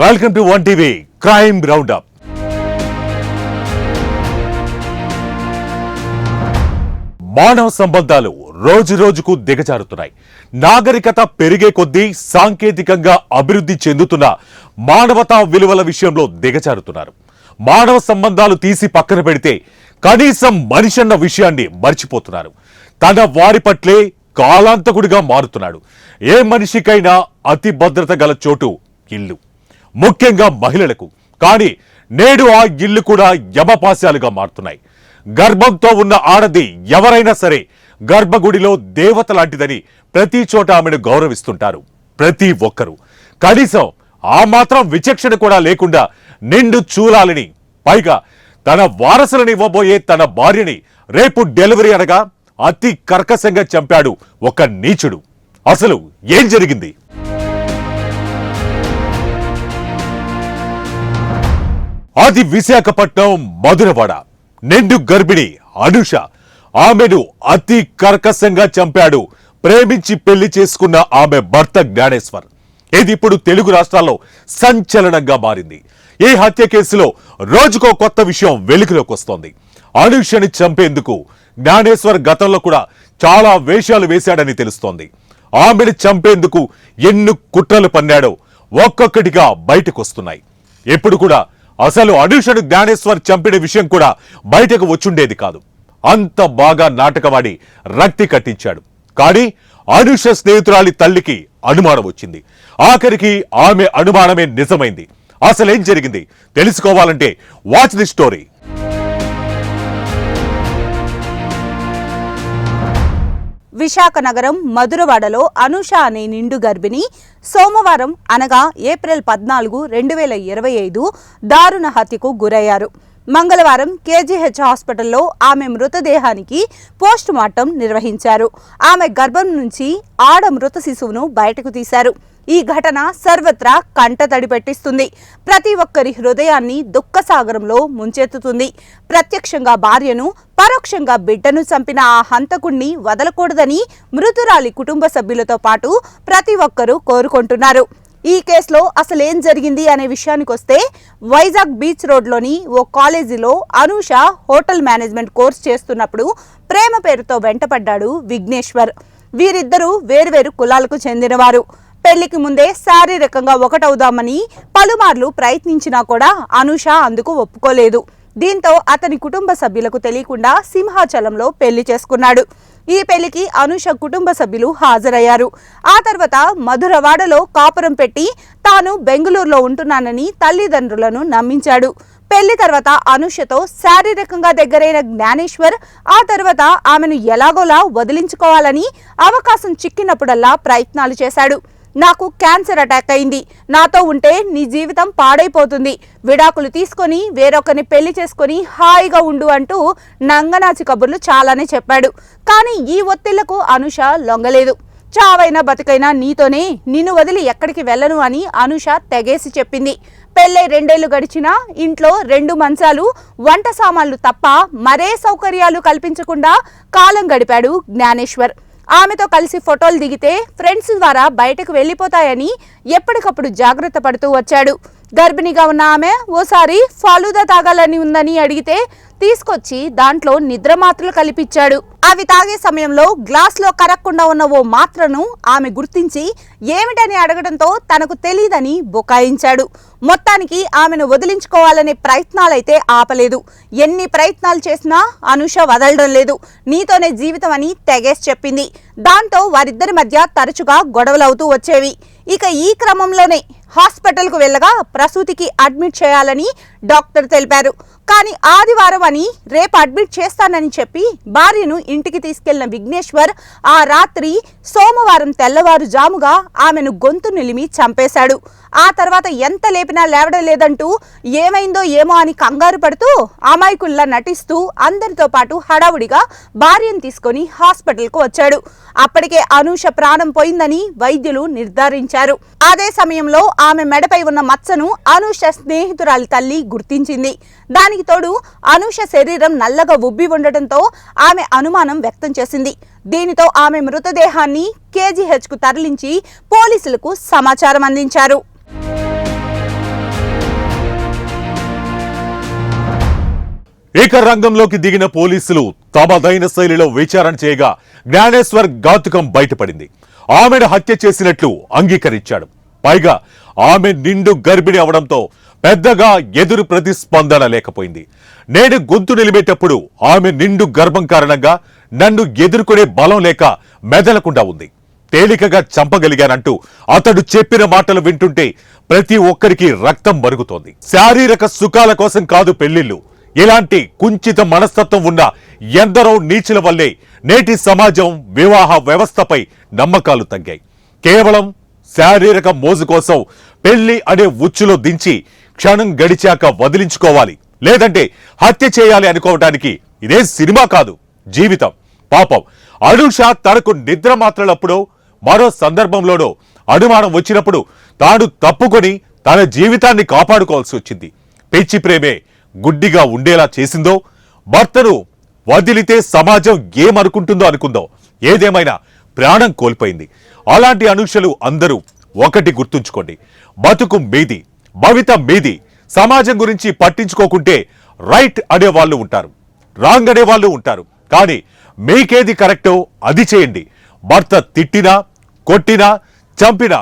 Welcome to one TV crime roundup. మానవ సంబంధాలు రోజు రోజుకు దిగజారుతున్నాయి. నాగరికత పెరిగే కొద్దీ సాంకేతికంగా అభివృద్ధి చెందుతున్న మానవతా విలువల విషయంలో దిగజారుతున్నారు. మానవ సంబంధాలు తీసి పక్కన పెడితే కనీసం మనిషన్న విషయాన్ని మర్చిపోతున్నారు. తన వారి పట్లే కాలాంతకుడిగా మారుతున్నాడు. ఏ మనిషికైనా అతి భద్రత గల చోటు ఇల్లు, ముఖ్యంగా మహిళలకు. కానీ నేడు ఆ ఇల్లు కూడా యమపాశాలుగా మారుతున్నాయి. గర్భంతో ఉన్న ఆడది ఎవరైనా సరే గర్భగుడిలో దేవత లాంటిదని ప్రతి చోట ఆమెను గౌరవిస్తుంటారు ప్రతి ఒక్కరూ. కనీసం ఆ మాత్రం విచక్షణ కూడా లేకుండా నిండు చూలాలని, పైగా తన వారసులను ఇవ్వబోయే తన భార్యని రేపు డెలివరీ అనగా అతి కర్కశంగా చంపాడు ఒక నీచుడు. అసలు ఏం జరిగింది? అది విశాఖపట్నం మధురవాడ. నిండు గర్భిణి అనుష. ఆమెను అతి కర్కశంగా చంపాడు ప్రేమించి పెళ్లి చేసుకున్న ఆమె భర్త జ్ఞానేశ్వర్. ఇది ఇప్పుడు తెలుగు రాష్ట్రాల్లో సంచలనంగా మారింది. ఈ హత్య కేసులో రోజుకో కొత్త విషయం వెలుగులోకి వస్తోంది. అనుషని చంపేందుకు జ్ఞానేశ్వర్ గతంలో కూడా చాలా వేషాలు వేశాడని తెలుస్తోంది. ఆమెను చంపేందుకు ఎన్ని కుట్రలు పన్నాడో ఒక్కొక్కటిగా బయటకు వస్తున్నాయి. ఎప్పుడు కూడా అసలు అనుషను జ్ఞానేశ్వర్ చంపిన విషయం కూడా బయటకు వచ్చుండేది కాదు. అంత బాగా నాటకమాడి రక్తి కట్టించాడు. కానీ అనుష స్నేహితురాలి తల్లికి అనుమానం వచ్చింది. ఆఖరికి ఆమె అనుమానమే నిజమైంది. అసలేం జరిగింది తెలుసుకోవాలంటే వాచ్ ది స్టోరీ. విశాఖ నగరం మధురవాడలో అనుష అనే నిండు గర్భిణి సోమవారం అనగా ఏప్రిల్ 14, 2025 దారుణ హత్యకు గురయ్యారు. మంగళవారం కేజీహెచ్ హాస్పిటల్లో ఆమె మృతదేహానికి పోస్ట్ మార్టం నిర్వహించారు. ఆమె గర్భం నుంచి ఆడ మృత శిశువును బయటకు తీశారు. ఈ ఘటన సర్వత్రా కంటతడి పెట్టిస్తుంది. ప్రతి ఒక్కరి హృదయాన్ని దుఃఖసాగరంలో ముంచెత్తుతుంది. ప్రత్యక్షంగా భార్యను, పరోక్షంగా బిడ్డను చంపిన ఆ హంతకుణ్ణి వదలకూడదని మృతురాలి కుటుంబ సభ్యులతో పాటు ప్రతి ఒక్కరూ కోరుకుంటున్నారు. ఈ కేసులో అసలేం జరిగింది అనే విషయానికొస్తే, వైజాగ్ బీచ్ రోడ్లోని ఓ కాలేజీలో అనూష హోటల్ మేనేజ్మెంట్ కోర్స్ చేస్తున్నప్పుడు ప్రేమ పేరుతో వెంటపడ్డాడు విఘ్నేశ్వర్. వీరిద్దరూ వేర్వేరు కులాలకు చెందినవారు. పెళ్లికి ముందే శారీరకంగా ఒకటవుదామని పలుమార్లు ప్రయత్నించినా కూడా అనూష అందుకు ఒప్పుకోలేదు. దీంతో అతని కుటుంబ సభ్యులకు తెలియకుండా సింహాచలంలో పెళ్లి చేసుకున్నాడు. ఈ పెళ్లికి అనూష కుటుంబ సభ్యులు హాజరయ్యారు. ఆ తర్వాత మధురవాడలో కాపురం పెట్టి తాను బెంగళూరులో ఉంటున్నానని తల్లిదండ్రులను నమ్మించాడు. పెళ్లి తర్వాత అనూషతో శారీరకంగా దగ్గరైన జ్ఞానేశ్వర్ ఆ తర్వాత ఆమెను ఎలాగోలా వదిలించుకోవాలని అవకాశం చిక్కినప్పుడల్లా ప్రయత్నాలు చేశాడు. నాకు క్యాన్సర్ అటాక్ అయింది, నాతో ఉంటే నీ జీవితం పాడైపోతుంది, విడాకులు తీసుకొని వేరొకరిని పెళ్లి చేసుకొని హాయిగా ఉండు అంటూ నంగనాచి కబుర్లు చాలానే చెప్పాడు. కానీ ఈ ఒత్తిళ్లకు అనూష లొంగలేదు. చావైనా బతుకైనా నీతోనే, నిన్ను వదిలి ఎక్కడికి వెళ్ళను అని అనూష తెగేసి చెప్పింది. పెళ్ళై 2 ఏళ్లు గడిచినా ఇంట్లో 2 మంచాలు, వంట సామాన్లు తప్ప మరే సౌకర్యాలు కల్పించకుండా కాలం గడిపాడు జ్ఞానేశ్వర్. ఆమెతో కలిసి ఫోటోలు దిగితే ఫ్రెండ్స్ ద్వారా బయటకు వెళ్లిపోతాయని ఎప్పటికప్పుడు జాగ్రత్త పడుతూ వచ్చాడు. గర్భిణిగా ఉన్న ఆమె ఓసారి ఫాలూదా తాగాలని ఉందని అడిగితే తీసుకొచ్చి దాంట్లో నిద్ర మాత్రలు కలిపిచ్చాడు. అవి తాగే సమయంలో గ్లాస్లో కరక్కుండా ఉన్న ఓ మాత్రను ఆమె గుర్తించి ఏమిటని అడగడంతో తనకు తెలియదని బుకాయించాడు. మొత్తానికి ఆమెను వదిలించుకోవాలనే ప్రయత్నాలైతే ఆపలేదు. ఎన్ని ప్రయత్నాలు చేసినా అనూష వదలడం లేదు. నీతోనే జీవితం అని తెగేసి చెప్పింది. దాంతో వారిద్దరి మధ్య తరచుగా గొడవలవుతూ వచ్చేవి. ఇక ఈ క్రమంలోనే హాస్పిటల్కు వెళ్ళగా ప్రసూతికి అడ్మిట్ చేయాలని డాక్టర్ తెలిపారు. కానీ ఆదివారం అని రేపు అడ్మిట్ చేస్తానని చెప్పి భార్యను ఇంటికి తీసుకెళ్లిన విఘ్నేశ్వర్ ఆ రాత్రి సోమవారం తెల్లవారుజాముగా ఆమెను గొంతు నిలిమి చంపేశాడు. ఆ తర్వాత ఎంత లేపినా లేవడం లేదంటూ ఏమైందో ఏమో అని కంగారు పడుతూ అమాయకుల్లా నటిస్తూ అందరితో పాటు హడావుడిగా భార్యను తీసుకొని హాస్పిటల్కు వచ్చాడు. అప్పటికే అనూష ప్రాణం పోయిందని వైద్యులు నిర్ధారించారు. అదే సమయంలో ఆమె మెడపై ఉన్న మచ్చను అనూష స్నేహితురాలి తల్లి గుర్తించింది. దానికి తోడు అనూష శరీరం నల్లగా ఉబ్బి ఉండటంతో ఆమె అనుమానం వ్యక్తం చేసింది. దీనితో ఆమె మృతదేహాన్ని కేజీహెచ్కు తరలించి పోలీసులకు సమాచారం అందించారు. ఇక రంగంలోకి దిగిన పోలీసులు తమదైన శైలిలో విచారణ చేయగా జ్ఞానేశ్వర్ ఘాతుకం బయటపడింది. ఆమెను హత్య చేసినట్లు అంగీకరించాడు. పైగా ఆమె నిండు గర్భిణి అవడంతో పెద్దగా ఎదురు ప్రతిస్పందన లేకపోయింది. నేను గొంతు నిలిపేటప్పుడు ఆమె నిండు గర్భం కారణంగా నన్ను ఎదుర్కొనే బలం లేక మెదలకుండా ఉంది. తేలికగా చంపగలిగానంటూ అతడు చెప్పిన మాటలు వింటుంటే ప్రతి ఒక్కరికి రక్తం మరుగుతోంది. శారీరక సుఖాల కోసం కాదు పెళ్లిళ్లు. ఇలాంటి కుంచిత మనస్తత్వం ఉన్న ఎందరో నీచుల వల్లే నేటి సమాజం వివాహ వ్యవస్థపై నమ్మకాలు తగ్గాయి. కేవలం శారీరక మోజు కోసం పెళ్లి అనే ఉచ్చులో దించి క్షణం గడిచాక వదిలించుకోవాలి, లేదంటే హత్య చేయాలి అనుకోవటానికి ఇదే సినిమా కాదు, జీవితం. పాపం అనూష తనకు నిద్ర మాత్రలప్పుడు మరో సందర్భంలోనో అనుమానం వచ్చినప్పుడు తాను తప్పుకొని తన జీవితాన్ని కాపాడుకోవాల్సి వచ్చింది. పిచ్చి ప్రేమే గుడ్డిగా ఉండేలా చేసిందో, భర్తను వదిలితే సమాజం ఏమనుకుంటుందో అనుకుందో, ఏదేమైనా ప్రాణం కోల్పోయింది. అలాంటి అనూషలు అందరూ ఒకటి గుర్తుంచుకోండి, బతుకు మీది, భవిత మీది. సమాజం గురించి పట్టించుకోకుంటే రైట్ అనేవాళ్ళు ఉంటారు, రాంగ్ అనేవాళ్ళు ఉంటారు. కానీ మీకేది కరెక్టో అది చేయండి. భర్త తిట్టినా, కొట్టినా, చంపినా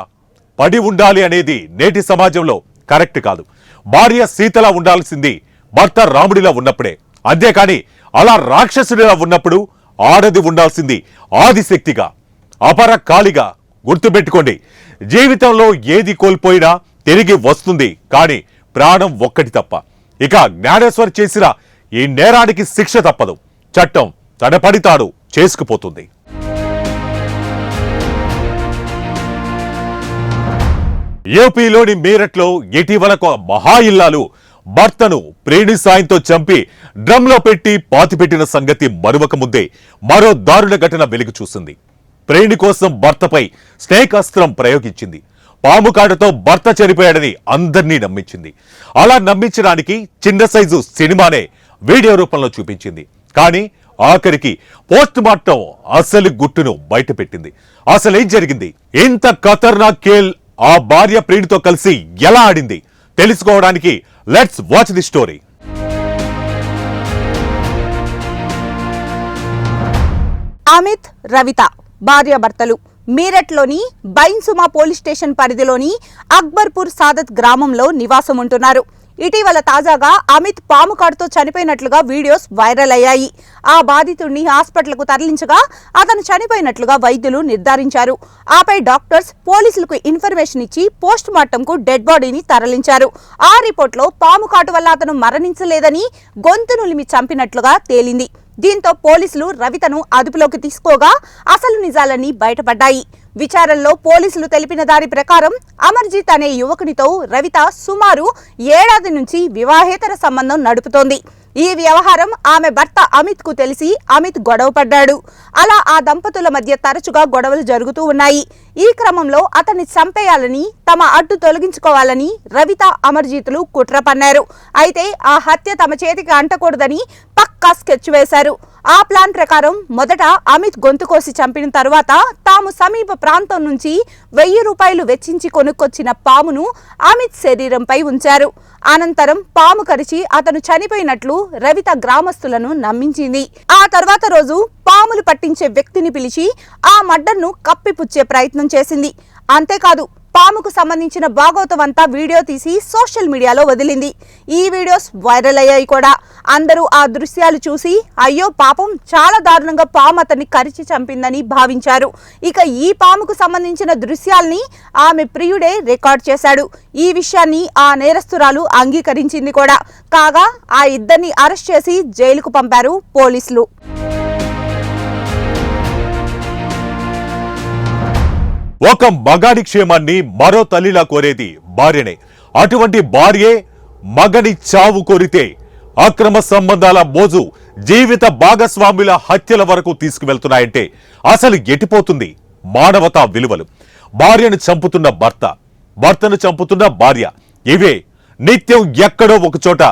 పడి ఉండాలి అనేది నేటి సమాజంలో కరెక్ట్ కాదు. భార్య సీతలా ఉండాల్సింది భర్త రాముడిలా ఉన్నప్పుడే. అంతేకాని అలా రాక్షసుడిలా ఉన్నప్పుడు ఆడది ఉండాల్సింది ఆదిశక్తిగా, అపర కాళిగా. గుర్తుపెట్టుకోండి, జీవితంలో ఏది కోల్పోయినా తిరిగి వస్తుంది, కానీ ప్రాణం ఒక్కటి తప్ప. ఇక జ్ఞానేశ్వర్ చేసిన ఈ నేరానికి శిక్ష తప్పదు. చట్టం తన పని తాను చేసుకుపోతుంది. యూపీలోని మీరట్లో ఇటీవల మహా ఇల్లాలు భర్తను ప్రేణి సాయంతో చంపి డ్రమ్లో పెట్టి పాతిపెట్టిన సంగతి మరొక ముందే మరో దారుణ ఘటన వెలుగు చూసింది. ప్రేణి కోసం భర్తపై స్నేక్ అస్త్రం ప్రయోగించింది. పాము కాటుతో భర్త చనిపోయాడని అందర్నీ నమ్మించింది. అలా నమ్మించడానికి చిన్న సైజు సినిమానే వీడియో రూపంలో చూపించింది. కానీ ఆఖరికి పోస్ట్ మార్టం అసలు గుట్టును బయటపెట్టింది. అసలేం జరిగింది? ఇంత ఖతర్నాక్ కేల్ ఆ భార్య ప్రేణితో కలిసి ఎలా ఆడింది? తెలుసుకోవడానికి let's watch the story. Amit, Ravitha భార్యాభర్తలు మీరట్లోని బైన్సుమా పోలీస్ స్టేషన్ పరిధిలోని అక్బర్పూర్ సాదత్ గ్రామంలో నివాసం ఉంటున్నారు. ఇటీవల తాజాగా అమిత్ పాము కాటుతో చనిపోయినట్లుగా వీడియోస్ వైరల్ అయ్యాయి. ఆ బాధితుడిని హాస్పిటల్కు తరలించగా అతను చనిపోయినట్లుగా వైద్యులు నిర్ధారించారు. ఆపై డాక్టర్స్ పోలీసులకు ఇన్ఫర్మేషన్ ఇచ్చి పోస్ట్ మార్టంకు డెడ్ బాడీని తరలించారు. ఆ రిపోర్ట్లో పాము కాటు వల్ల అతను మరణించలేదని, గొంతు నులిమి చంపినట్లుగా తేలింది. దీంతో పోలీసులు రవితను అదుపులోకి తీసుకోగా అసలు నిజాలన్నీ బయటపడ్డాయి. విచారణలో పోలీసులు తెలిపిన దాని ప్రకారం అమర్జిత్ అనే యువకునితో రవిత సుమారు 7 ఏళ్ల నుంచి వివాహేతర సంబంధం నడుపుతోంది. ఈ వ్యవహారం ఆమె భర్త అమిత్ కు తెలిసి అమిత్ గొడవ పడ్డాడు. అలా ఆ దంపతుల మధ్య తరచుగా గొడవలు జరుగుతూ ఉన్నాయి. ఈ క్రమంలో అతన్ని చంపేయాలని, తమ అడ్డు తొలగించుకోవాలని రవిత, అమర్జిత్లు కుట్ర పన్నారు. అయితే ఆ హత్య తమ చేతికి అంటకూడదని పక్కా స్కెచ్ వేశారు. ఆ ప్లాన్ ప్రకారం మొదట అమిత్ గొంతు కోసి చంపిన తరువాత తాము సమీప ప్రాంతం నుంచి 1000 రూపాయలు వెచ్చించి కొనుక్కొచ్చిన పామును అమిత్ శరీరంపై ఉంచారు. అనంతరం పాము కరిచి అతను చనిపోయినట్లు రవిత గ్రామస్తులను నమ్మించింది. ఆ తర్వాత రోజు పాములు పట్టించే వ్యక్తిని పిలిచి ఆ మర్డర్ను కప్పిపుచ్చే ప్రయత్నం చేసింది. అంతేకాదు, పాముకు సంబంధించిన భాగవతం అంతా వీడియో తీసి సోషల్ మీడియాలో వదిలింది. ఈ వీడియోస్ వైరల్ అయ్యాయి కూడా. అందరూ ఆ దృశ్యాలు చూసి అయ్యో పాపం, చాలా దారుణంగా పాము అతన్ని కరిచి చంపిందని భావించారు. ఇక ఈ పాముకు సంబంధించిన దృశ్యాల్ని ఆమె ప్రియుడే రికార్డ్ చేశాడు. ఈ విషయాన్ని ఆ నేరస్తురాలు అంగీకరించింది కూడా. కాగా ఆ ఇద్దరిని అరెస్ట్ చేసి జైలుకు పంపారు పోలీసులు. ఒక మగాడి క్షేమాన్ని మరో తల్లిలా కోరేది భార్యనే. అటువంటి భార్యే మగని చావు కోరితే అక్రమ సంబంధాల మోజు జీవిత భాగస్వాముల హత్యల వరకు తీసుకువెళ్తున్నాయంటే అసలు ఎటిపోతుంది మానవతా విలువలు? భార్యను చంపుతున్న భర్త, భర్తను చంపుతున్న భార్య, ఇవే నిత్యం ఎక్కడో ఒక చోట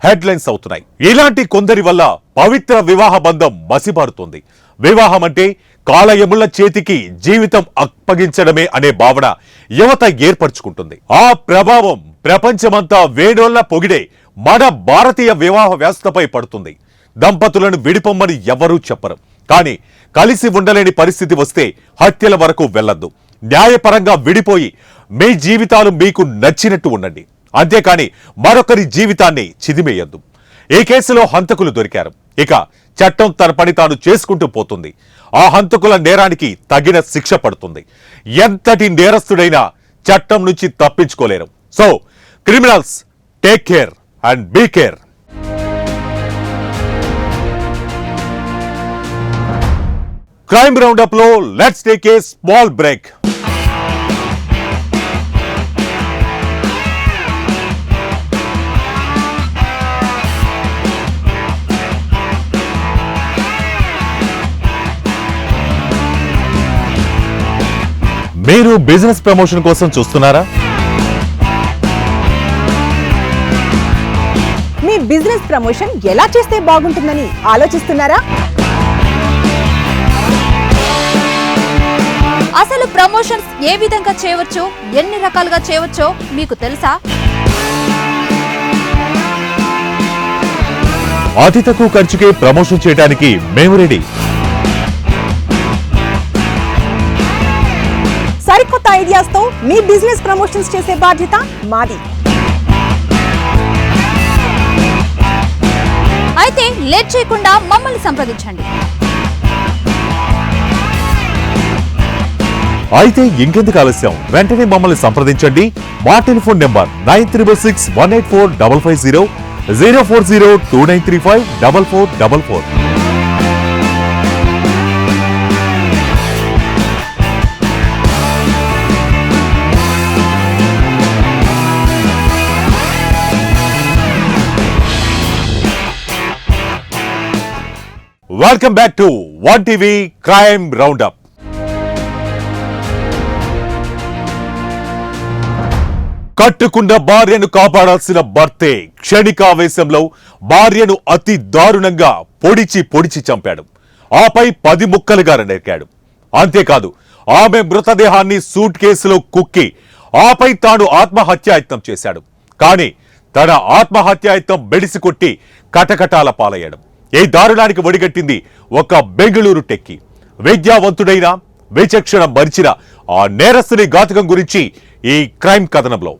హెడ్లైన్స్ అవుతున్నాయి. ఇలాంటి కొందరి వల్ల పవిత్ర వివాహ బంధం మసిబారుతోంది. వివాహం అంటే కాలయముల చేతికి జీవితం అప్పగించడమే అనే భావన యువత ఏర్పరచుకుంటుంది. ఆ ప్రభావం ప్రపంచమంతా వేణోళ్ల పొగిడే మన భారతీయ వివాహ వ్యవస్థపై పడుతుంది. దంపతులను విడిపొమ్మని ఎవరూ చెప్పరు. కానీ కలిసి ఉండలేని పరిస్థితి వస్తే హత్యల వరకు వెళ్లొద్దు. న్యాయపరంగా విడిపోయి మీ జీవితాలు మీకు నచ్చినట్టు ఉండండి. అంతేకాని మరొకరి జీవితాన్ని చిదిమేయొద్దు. ఈ కేసులో హంతకులు దొరికారు. ఇక చట్టం తన పని తాను చేసుకుంటూ పోతుంది. ఆ హంతకుల నేరానికి తగిన శిక్ష పడుతుంది. ఎంతటి నేరస్తుడైనా చట్టం నుంచి తప్పించుకోలేరు. So criminals, take care and be care. Crime roundup లో let's take a small break. మీరు బిజినెస్ ప్రమోషన్ కోసం చూస్తున్నారా? మీ బిజినెస్ ప్రమోషన్ ఎలా చేస్తే బాగుంటుందని ఆలోచిస్తున్నారా? అసలు ప్రమోషన్స్ ఏ విధంగా చేయవచ్చో, ఎన్ని రకాలుగా చేయవచ్చో మీకు తెలుసా? అతి తక్కువ ఖర్చుకే ప్రమోషన్ చేయడానికి మేము రెడీ. సరికొత్త ఐడియాస్ తో మీ బిజినెస్ ప్రమోషన్స్ చేసే బాధ్యత మాది. అయితే లేట్ చేయకుండా మమ్మల్ని సంప్రదించండి. అయితే ఇంకెందుకు ఆలస్యం, వెంటనే మమ్మల్ని సంప్రదించండి. మా telephone number 9361845550, 04029354444. Welcome back to one TV crime roundup. కట్టుకున్న భార్యను కాపాడాల్సిన భర్తే క్షణికావేశంలో భార్యను అతి దారుణంగా పొడిచి చంపాడు. ఆపై 10 ముక్కలుగా నరికాడు. అంతేకాదు, ఆమె మృతదేహాన్ని సూట్ కేసులో కుక్కి ఆపై తాను ఆత్మహత్యాయత్నం చేశాడు. కానీ తన ఆత్మహత్యాయత్నం బెడిసికొట్టి కటకటాల పాలయ్యాడు. ఈ దారుణానికి ఒడిగట్టింది ఒక బెంగళూరు టెక్కి. విద్యావంతుడైన విచక్షణ మరిచిన ఆ నేరస్తుని ఘాతుకం గురించి ఈ క్రైమ్ కథనంలో.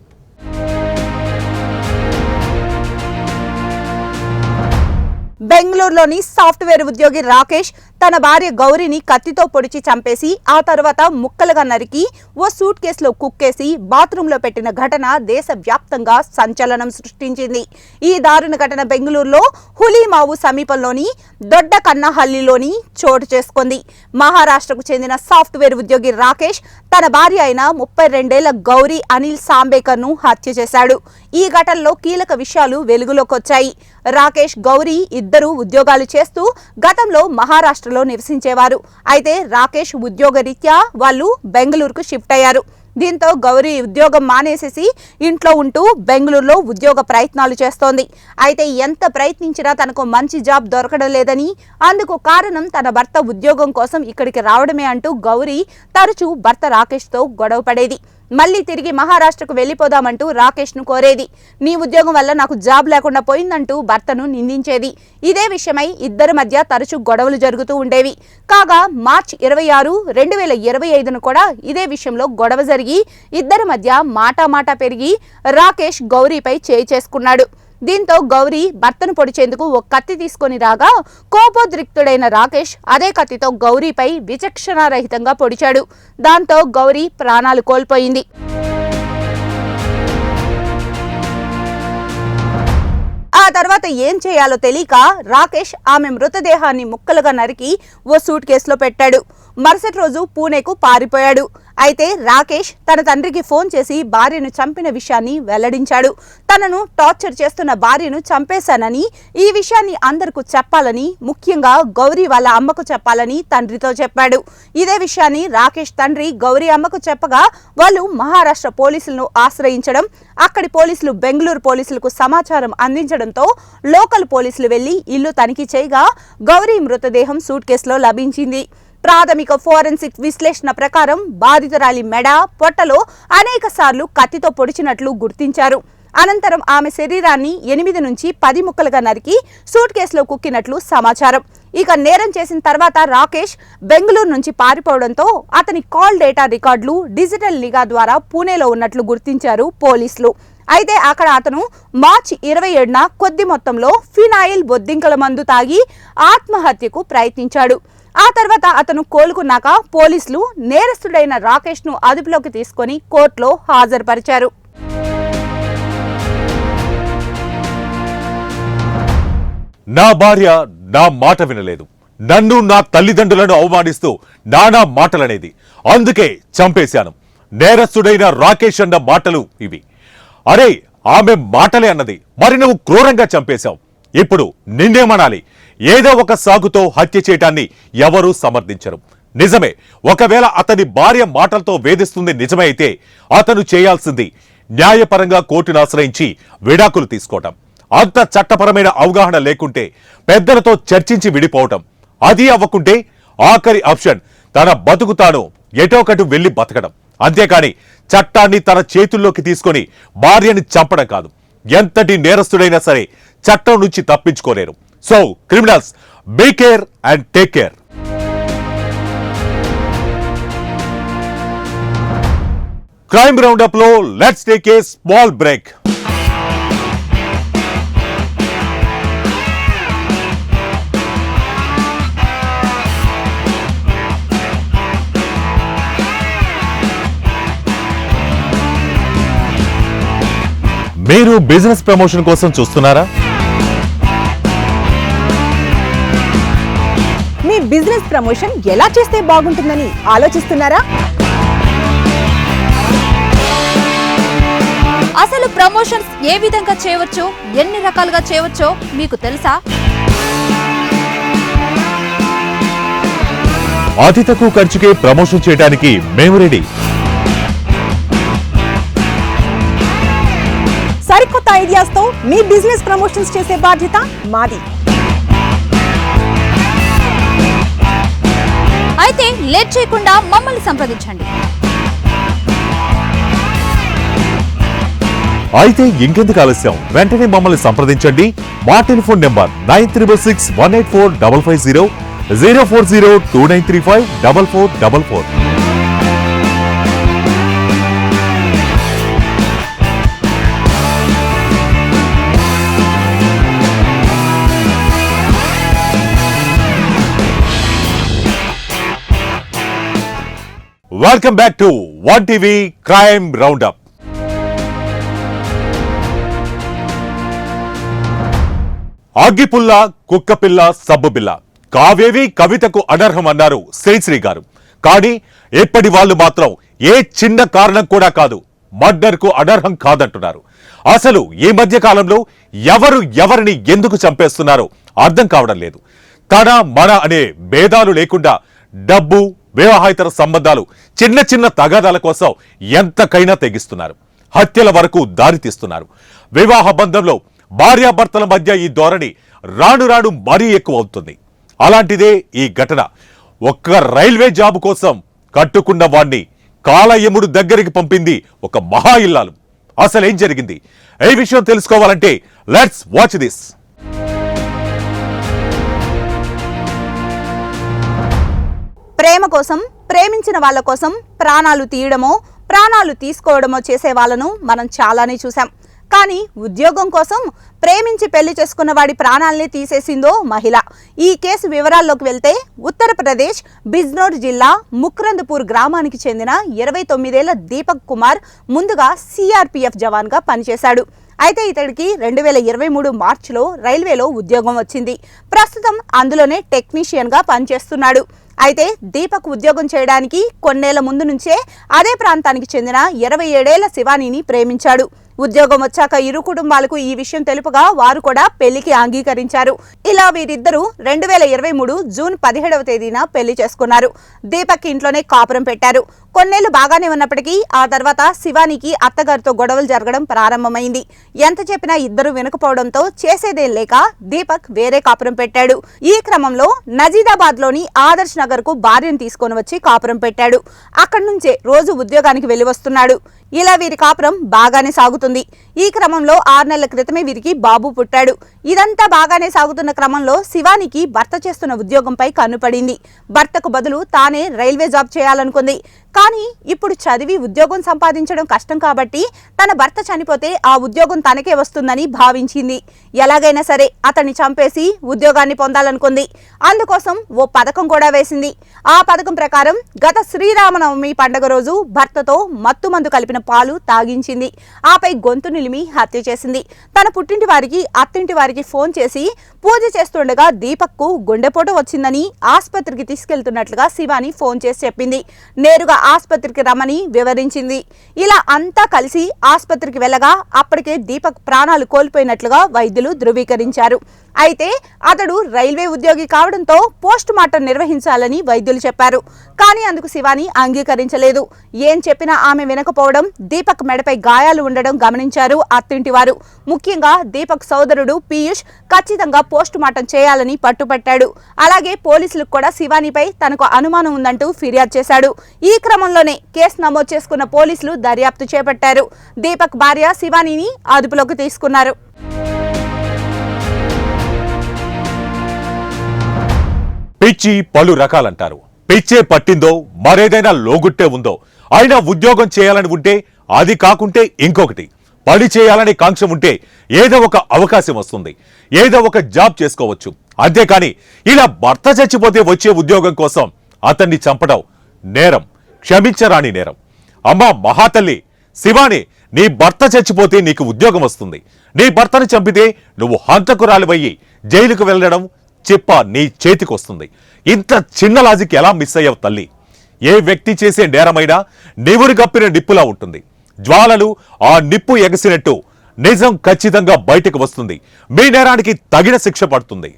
బెంగళూరులోని సాఫ్ట్వేర్ ఉద్యోగి రాకేష్ తన భార్య గౌరీని కత్తితో పొడిచి చంపేసి ఆ తర్వాత ముక్కలుగా నరికి ఓ సూట్ కేసులో కుక్కేసి బాత్రూంలో పెట్టిన ఘటన దేశవ్యాప్తంగా సంచలనం సృష్టించింది. ఈ దారుణ ఘటన బెంగళూరులో హులీమావు సమీపంలోని దొడ్డ కన్నహల్లిలోని చోటు చేసుకుంది. మహారాష్ట్రకు చెందిన సాఫ్ట్వేర్ ఉద్యోగి రాకేష్ తన భార్య అయిన 32 ఏళ్ల గౌరీ అనిల్ సాంబేకర్ ను హత్య చేశాడు. ఈ ఘటనలో కీలక విషయాలు వెలుగులోకి వచ్చాయి. రాకేష్, గౌరీ ఇద్దరు ఉద్యోగాలు చేస్తూ గతంలో మహారాష్ట్రలో నివసించేవారు. అయితే రాకేష్ ఉద్యోగరీత్యా వాళ్ళు బెంగళూరుకు షిఫ్ట్ అయ్యారు. దీంతో గౌరీ ఉద్యోగం మానేసేసి ఇంట్లో ఉంటూ బెంగళూరులో ఉద్యోగ ప్రయత్నాలు చేస్తోంది. అయితే ఎంత ప్రయత్నించినా తనకు మంచి జాబ్ దొరకడం లేదని, అందుకు కారణం తన భర్త ఉద్యోగం కోసం ఇక్కడికి రావడమే అంటూ గౌరీ తరచూ భర్త రాకేష్తో గొడవ పడేది. మళ్లీ తిరిగి మహారాష్ట్రకు వెళ్లిపోదామంటూ రాకేష్ ను కోరేది. నీ ఉద్యోగం వల్ల నాకు జాబ్ లేకుండా పోయిందంటూ భర్తను నిందించేది. ఇదే విషయమై ఇద్దరి మధ్య తరచూ గొడవలు జరుగుతూ ఉండేవి. కాగా మార్చి 26, 2025ను కూడా ఇదే విషయంలో గొడవ జరిగి ఇద్దరి మధ్య మాటా పెరిగి రాకేష్ గౌరీపై చేయి చేసుకున్నాడు. దీంతో గౌరీ భర్తను పొడిచేందుకు ఒక కత్తి తీసుకొని రాగా కోపోద్రిక్తుడైన రాకేష్ అదే కత్తితో గౌరీపై విచక్షణారహితంగా పొడిచాడు. దాంతో గౌరీ ప్రాణాలు కోల్పోయింది. ఆ తర్వాత ఏం చేయాలో తెలియక రాకేష్ ఆమె మృతదేహాన్ని ముక్కలుగా నరికి ఓ సూట్ కేసులో పెట్టాడు. మరుసటి రోజు పూణేకు పారిపోయాడు. అయితే రాకేష్ తన తండ్రికి ఫోన్ చేసి భార్యను చంపిన విషయాన్ని వెల్లడించాడు. తనను టార్చర్ చేస్తున్న భార్యను చంపేశానని, ఈ విషయాన్ని అందరికీ చెప్పాలని, ముఖ్యంగా గౌరీ వాళ్ళ అమ్మకు చెప్పాలని తండ్రితో చెప్పాడు. ఇదే విషయాన్ని రాకేష్ తండ్రి గౌరీ అమ్మకు చెప్పగా వాళ్ళు మహారాష్ట్ర పోలీసులను ఆశ్రయించడం, అక్కడి పోలీసులు బెంగళూరు పోలీసులకు సమాచారం అందించడంతో లోకల్ పోలీసులు వెళ్లి ఇల్లు తనిఖీ చేయగా గౌరీ మృతదేహం సూట్ కేసులో లభించింది. ప్రాథమిక ఫోరెన్సిక్ విశ్లేషణ ప్రకారం బాధితురాలి మెడ, పొట్టలో అనేక సార్లు కత్తితో పొడిచినట్లు గుర్తించారు. అనంతరం ఆమె శరీరాన్ని 8 నుంచి 10 ముక్కలుగా నరికి సూట్ కేసులో కుక్కినట్లు సమాచారం. ఇక నేరం చేసిన తర్వాత రాకేష్ బెంగళూరు నుంచి పారిపోవడంతో అతని కాల్ డేటా రికార్డులు డిజిటల్ నిఘా ద్వారా పూణేలో ఉన్నట్లు గుర్తించారు పోలీసులు. అయితే అక్కడ అతను మార్చి 27న కొద్ది మొత్తంలో ఫినాయిల్ బొద్దింకల మందు తాగి ఆత్మహత్యకు ప్రయత్నించాడు. ఆ తర్వాత అతను కోలుకున్నాక పోలీసులు నేరస్తుడైన రాకేష్ను అదుపులోకి తీసుకొని కోర్టులో హాజరుపరిచారు. నా భార్య నా మాట వినలేదు, నన్ను నా తల్లిదండ్రులను అవమానిస్తూ నానా మాటలనేది, అందుకే చంపేశాను. నేరస్తుడైన రాకేష్ అన్న మాటలు ఇవి. అరే, ఆమె మాటలే అన్నది, మరి నువ్వు క్రూరంగా చంపేశావు. ఇప్పుడు నిన్నేమనాలి? ఏదో ఒక సాగుతో హత్య చేయటాన్ని ఎవరూ సమర్థించరు. నిజమే, ఒకవేళ అతని భార్య మాటలతో వేధిస్తుంది నిజమే అయితే అతను చేయాల్సింది న్యాయపరంగా కోర్టును ఆశ్రయించి విడాకులు తీసుకోవటం. అంత చట్టపరమైన అవగాహన లేకుంటే పెద్దలతో చర్చించి విడిపోవటం. అది అవ్వకుంటే ఆఖరి ఆప్షన్ తన బతుకు తాను ఎటోకటు వెళ్లి బతకడం. అంతేకాని చట్టాన్ని తన చేతుల్లోకి తీసుకొని భార్యని చంపడం కాదు. ఎంతటి నేరస్తుడైనా సరే చట్టం నుంచి తప్పించుకోలేరు. So criminals, be care and take care. Crime roundup లో let's take a small break. మీరు బిజినెస్ ప్రమోషన్ కోసం చూస్తున్నారా? మీ బిజినెస్ ప్రమోషన్ ఎలా చేస్తే బాగుంటుందని ఆలోచిస్తున్నారా? అసలు ప్రమోషన్స్ ఏ విధంగా చేయవచ్చో, ఎన్ని రకాలుగా చేయవచ్చో మీకు తెలుసా? అతి తక్కువ ఖర్చుకే ప్రమోషన్ చేయడానికి మేము రెడీ. సరికొత్త ఐడియాస్ తో మీ బిజినెస్ ప్రమోషన్స్ చేసే బాధ్యత మాది. అయితే లేట్ చేయకుండా మమ్మల్ని సంప్రదించండి. అయితే ఇంకెందుకు ఆలస్యం, వెంటనే మమ్మల్ని సంప్రదించండి. మా telephone number 9361845550, 04029354444. Welcome back to one TV crime roundup. అగ్గిపుల్ల, కుక్కపిల్ల, సబ్బుబిల్ల, కావేవి కవితకు అనర్హం అన్నారు శ్రీశ్రీ గారు. కానీ ఇప్పటి వాళ్ళు మాత్రం ఏ చిన్న కారణం కూడా కాదు, మర్డర్ కు అనర్హం కాదంటున్నారు. అసలు ఈ మధ్య కాలంలో ఎవరు ఎవరిని ఎందుకు చంపేస్తున్నారో అర్థం కావడం లేదు. తన మన అనే భేదాలు లేకుండా డబ్బు, వివాహేతర సంబంధాలు, చిన్న చిన్న తగాదాల కోసం ఎంతకైనా తెగిస్తున్నారు. హత్యల వరకు దారితీస్తున్నారు. వివాహ బంధంలో భార్యాభర్తల మధ్య ఈ ధోరణి రాను రాను మరీ ఎక్కువ అవుతుంది. అలాంటిదే ఈ ఘటన. ఒక్క రైల్వే జాబ్ కోసం కట్టుకున్న వాణ్ణి కాలయముడు దగ్గరికి పంపింది ఒక మహా ఇల్లాలు. అసలేం జరిగింది? ఈ విషయం తెలుసుకోవాలంటే లెట్స్ వాచ్ దిస్. ప్రేమ కోసం, ప్రేమించిన వాళ్ళ కోసం ప్రాణాలు తీయడమో, ప్రాణాలు తీసుకోవడమో చేసే వాళ్ళను మనం చాలానే చూసాం. కానీ ఉద్యోగం కోసం ప్రేమించి పెళ్లి చేసుకున్న వాడి ప్రాణాల్ని తీసేసిందో మహిళ. ఈ కేసు వివరాల్లోకి వెళ్తే ఉత్తరప్రదేశ్ బిజ్నోర్ జిల్లా ముక్రందపూర్ గ్రామానికి చెందిన 29 ఏళ్ల దీపక్ కుమార్ ముందుగా సిఆర్పిఎఫ్ జవాన్గా పనిచేశాడు. అయితే ఇతడికి 2023 మార్చిలో రైల్వేలో ఉద్యోగం వచ్చింది. ప్రస్తుతం అందులోనే టెక్నీషియన్గా పనిచేస్తున్నాడు. అయితే దీపక్ ఉద్యోగం చేయడానికి కొన్నేళ్ల ముందు నుంచే అదే ప్రాంతానికి చెందిన 27 ఏళ్ల శివానీని ప్రేమించాడు. ఉద్యోగం వచ్చాక ఇరు కుటుంబాలకు ఈ విషయం తెలుపుగా వారు కూడా పెళ్లికి అంగీకరించారు. ఇలా వీరిద్దరూ 2023 జూన్ 17వ తేదీన పెళ్లి చేసుకున్నారు. దీపక్ ఇంట్లోనే కాపురం పెట్టారు. కొన్నేళ్లు బాగానే ఉన్నప్పటికీ ఆ తర్వాత శివానీకి అత్తగారితో గొడవలు జరగడం ప్రారంభమైంది. ఎంత చెప్పినా ఇద్దరు వినకపోవడంతో చేసేదేం లేక దీపక్ వేరే కాపురం పెట్టాడు. ఈ క్రమంలో నజీదాబాద్ లోని ఆదర్శ్ నగర్ కు భార్యను తీసుకొని వచ్చి కాపురం పెట్టాడు. అక్కడి నుంచే రోజు ఉద్యోగానికి వెళ్లి వస్తున్నాడు. ఇలా వీరి కాపురం బాగానే సాగుతుంది. ఈ క్రమంలో 6 నెలల క్రితమే వీరికి బాబు పుట్టాడు. ఇదంతా బాగానే సాగుతున్న క్రమంలో శివానికి భర్త చేస్తున్న ఉద్యోగంపై కన్నుపడింది. భర్తకు బదులు తానే రైల్వే జాబ్ చేయాలనుకుంది. కానీ ఇప్పుడు చదివి ఉద్యోగం సంపాదించడం కష్టం కాబట్టి తన భర్త చనిపోతే ఆ ఉద్యోగం తనకే వస్తుందని భావించింది. ఎలాగైనా సరే అతన్ని చంపేసి ఉద్యోగాన్ని పొందాలనుకుంది. అందుకోసం ఓ పథకం కూడా వేసింది. ఆ పథకం ప్రకారం గత శ్రీరామనవమి పండుగ రోజు భర్తతో మత్తుమందు కలిపిన పాలు తాగించింది. ఆపై గొంతు నిలిమి హత్య చేసింది. తన పుట్టింటి వారికి అత్తింటి వారికి ఫోన్ చేసి పూజ చేస్తుండగా దీపక్కు గుండెపోటు వచ్చిందని ఆసుపత్రికి తీసుకెళ్తున్నట్లుగా శివాని ఫోన్ చేసి చెప్పింది. నేరుగా ఆసుపత్రికి రమ్మని వివరించింది. ఇలా అంతా కలిసి ఆసుపత్రికి వెళ్ళగా అప్పటికే దీపక్ ప్రాణాలు కోల్పోయినట్లుగా వైద్యులు ధృవీకరించారు. అయితే అతడు రైల్వే ఉద్యోగి కావడంతో పోస్ట్ మార్టం నిర్వహించాలని వైద్యులు చెప్పారు. కానీ అందుకు శివాని అంగీకరించలేదు. ఏం చెప్పినా ఆమె వినకపోవడం, దీపక్ మెడపై గాయాలు ఉండడం గమనించారు అత్తింటివారు. ముఖ్యంగా దీపక్ సోదరుడు పీయూష్ ఖచ్చితంగా పోస్ట్ మార్టం చేయాలని పట్టుపట్టాడు. అలాగే పోలీసులకు కూడా శివానిపై తనకు అనుమానం ఉందంటూ ఫిర్యాదు చేశాడు. ఈ క్రమంలోనే కేసు నమోదు చేసుకున్న పోలీసులు దర్యాప్తు చేపట్టారు. దీపక్ భార్య శివానిని అదుపులోకి తీసుకున్నారు. పిచ్చి పలు రకాలంటారు. పిచ్చే పట్టిందో మరేదైనా లోగుట్టే ఉందో, అయినా ఉద్యోగం చేయాలని ఉంటే అది కాకుంటే ఇంకొకటి, పని చేయాలని కాంక్ష ఉంటే ఏదో ఒక అవకాశం వస్తుంది, ఏదో ఒక జాబ్ చేసుకోవచ్చు. అంతేకాని ఇలా భర్త చచ్చిపోతే వచ్చే ఉద్యోగం కోసం అతన్ని చంపడం నేరం, క్షమించరాని నేరం. అమ్మా మహాతల్లి శివాని, నీ భర్త చచ్చిపోతే నీకు ఉద్యోగం వస్తుంది. నీ భర్తను చంపితే నువ్వు హంతకురాలివయ్యి జైలుకు వెళ్ళడం చిప్ప నీ చేతికి వస్తుంది. ఇంత చిన్న లాజిక్ ఎలా మిస్ అయ్యావు తల్లి? ఏ వ్యక్తి చేసే నేరమైనా నివురు గప్పిన నిప్పులా ఉంటుంది. జ్వాలలు ఆ నిప్పు ఎగసినట్టు నిజం ఖచ్చితంగా బయటకు వస్తుంది. మీ నేరానికి తగిన శిక్ష పడుతుంది.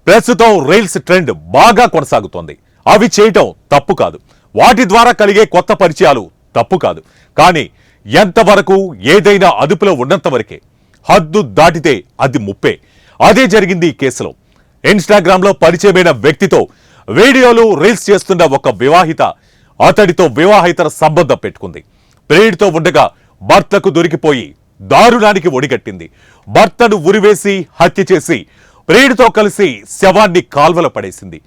ప్రస్తుతం రీల్స్ ట్రెండ్ బాగా కొనసాగుతోంది. అవి చేయటం తప్పు కాదు, వాటి ద్వారా కలిగే కొత్త పరిచయాలు తప్పు కాదు. కానీ ఎంతవరకు ఏదైనా అదుపులో ఉన్నంత వరకే. హద్దు దాటితే అది ముప్పే. అదే జరిగింది ఈ కేసులో. ఇన్స్టాగ్రామ్లో పరిచయమైన వ్యక్తితో వీడియోలు రీల్స్ చేస్తున్న ఒక వివాహిత అతడితో వివాహితర సంబంధం పెట్టుకుంది. ప్రియుడితో ఉండగా భర్తకు దొరికిపోయి దారుణానికి ఒడిగట్టింది. భర్తను ఉరివేసి హత్య చేసి ప్రియుడితో కలిసి శవాన్ని కాల్వలో పడేసింది.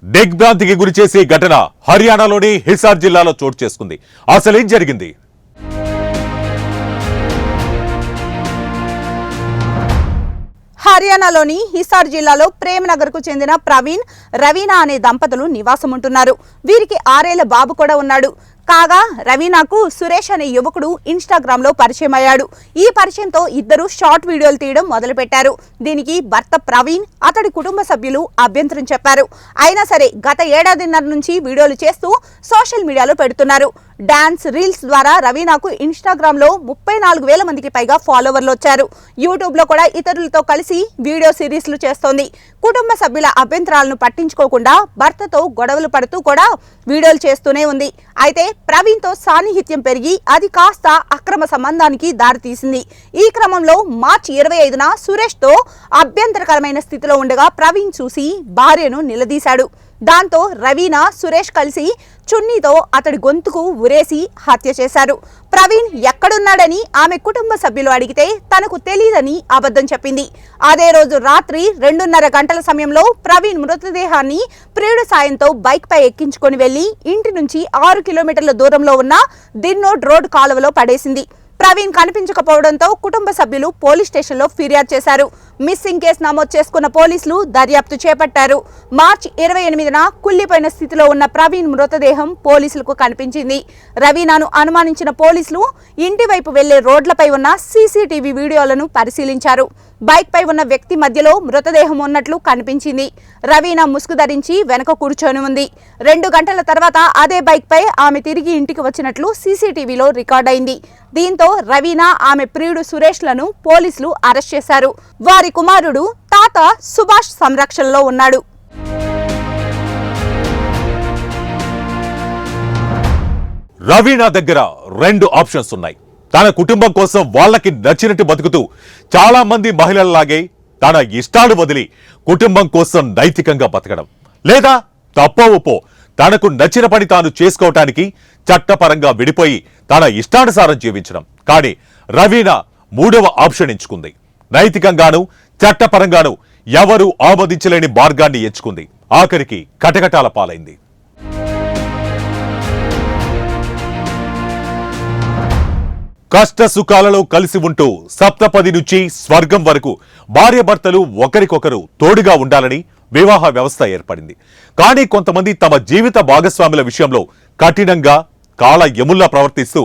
దిగ్భ్రాంతికి గురి చేసే ఘటన హర్యానాలోని హిసార్ జిల్లాలో చోటు చేసుకుంది. అసలేం జరిగింది? హర్యానాలోని హిసార్ జిల్లాలో ప్రేమనగర్కు చెందిన ప్రవీణ్, రవీనా అనే దంపతులు నివాసం ఉంటున్నారు. వీరికి 6 ఏళ్ల బాబు కూడా ఉన్నాడు. కాగా రవీనాకు సురేష్ అనే యువకుడు ఇన్స్టాగ్రామ్ లో పరిచయం అయ్యాడు. ఈ పరిచయంతో ఇద్దరు షార్ట్ వీడియోలు తీయడం మొదలుపెట్టారు. దీనికి భర్త ప్రవీణ్, అతడి కుటుంబ సభ్యులు అభ్యంతరం చెప్పారు. అయినా సరే గత ఏడాదిన్నర నుంచి వీడియోలు చేస్తూ సోషల్ మీడియాలో పెడుతున్నారు. డాన్స్, రీల్స్ ద్వారా రవీనాకు ఇన్స్టాగ్రామ్ లో 34,000 మందికి పైగా ఫాలోవర్లు వచ్చారు. యూట్యూబ్ లో కూడా ఇతరులతో కలిసి వీడియో సిరీస్లు చేస్తోంది. కుటుంబ సభ్యుల అభ్యంతరాలను పట్టించుకోకుండా భర్తతో గొడవలు పడుతూ కూడా వీడియోలు చేస్తూనే ఉంది. అయితే ప్రవీణ్ తో సాన్నిహిత్యం పెరిగి అది కాస్త అక్రమ సంబంధానికి దారితీసింది. ఈ క్రమంలో మార్చి 25న సురేష్ తో అభ్యంతరకరమైన స్థితిలో ఉండగా ప్రవీణ్ చూసి భార్యను నిలదీశాడు. దాంతో రవీనా, సురేష్ కలిసి చున్నీతో అతడి గొంతుకు ఉరేసి హత్య చేశారు. ప్రవీణ్ ఎక్కడున్నాడని ఆమె కుటుంబ సభ్యులు అడిగితే తనకు తెలియదని అబద్ధం చెప్పింది. అదే రోజు రాత్రి 2:30 గంటల సమయంలో ప్రవీణ్ మృతదేహాన్ని ప్రియుడి సాయంతో బైక్ పై ఎక్కించుకొని వెళ్లి ఇంటి నుంచి 6 కిలోమీటర్ల దూరంలో ఉన్న దిన్నోడ్ రోడ్ కాలువలో పడేసింది. ప్రవీణ్ కనిపించకపోవడంతో కుటుంబ సభ్యులు పోలీస్ స్టేషన్లో ఫిర్యాదు చేశారు. మిస్సింగ్ కేసు నమోదు చేసుకున్న పోలీసులు దర్యాప్తు చేపట్టారు. మార్చి 28న కుళ్లిపోయిన స్థితిలో ఉన్న ప్రవీణ్ మృతదేహం పోలీసులకు కనిపించింది. రవీనాను అనుమానించిన పోలీసులు ఇంటి వైపు వెళ్లే రోడ్లపై ఉన్న సీసీటీవీ వీడియోలను పరిశీలించారు. బైక్ పై ఉన్న వ్యక్తి మధ్యలో మృతదేహం ఉన్నట్లు కనిపించింది. రవీనా ముసుగు ధరించి వెనక కూర్చొని ఉంది. 2 గంటల తర్వాత అదే బైక్ పై ఆమె తిరిగి ఇంటికి వచ్చినట్లు సీసీటీవీలో రికార్డైంది. దీంతో రవీనా, ఆమె ప్రియుడు సురేష్ లను పోలీసులు అరెస్ట్ చేశారు. వారి కుమారుడు తాత సుభాష్ సంరక్షణలో ఉన్నాడు. రవీనా దగ్గర 2 ఆప్షన్స్ ఉన్నాయి. తన కుటుంబం కోసం వాళ్ళకి నచ్చినట్టు బతుకుతూ చాలా మంది మహిళల్లాగే తన ఇష్టాలు వదిలి కుటుంబం కోసం నైతికంగా బతకడం, లేదా తప్పో ఒప్పో తనకు నచ్చిన పని తాను చేసుకోవటానికి చట్టపరంగా విడిపోయి తన ఇష్టానుసారం జీవించడం. కానీ రవీనా మూడవ ఆప్షన్ ఎంచుకుంది. నైతికంగాను చట్టపరంగాను ఎవరూ ఆమోదించలేని మార్గాన్ని ఎంచుకుంది. ఆఖరికి కటకటాల పాలైంది. కష్ట సుఖాలలో కలిసి ఉంటూ సప్తపది నుంచి స్వర్గం వరకు భార్యాభర్తలు ఒకరికొకరు తోడుగా ఉండాలని వివాహ వ్యవస్థ ఏర్పడింది. కానీ కొంతమంది తమ జీవిత భాగస్వాముల విషయంలో కఠినంగా కాల యముల్లా ప్రవర్తిస్తూ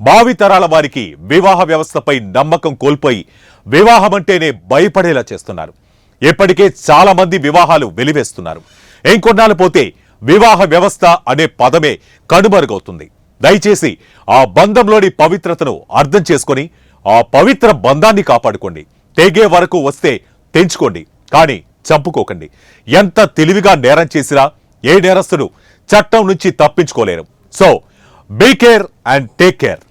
భావితరాల వారికి వివాహ వ్యవస్థపై నమ్మకం కోల్పోయి వివాహమంటేనే భయపడేలా చేస్తున్నారు. ఇప్పటికే చాలా మంది వివాహాలు వెలివేస్తున్నారు. ఇంకొన్నాళ్ళు పోతే వివాహ వ్యవస్థ అనే పదమే కనుమరుగవుతుంది. దయచేసి ఆ బంధంలోని పవిత్రతను అర్థం చేసుకొని ఆ పవిత్ర బంధాన్ని కాపాడుకోండి. తెగే వరకు వస్తే తెంచుకోండి, కానీ చంపుకోకండి. ఎంత తెలివిగా నేరం చేసినా ఏ నేరస్తుడు చట్టం నుంచి తప్పించుకోలేరు. So be care and take care.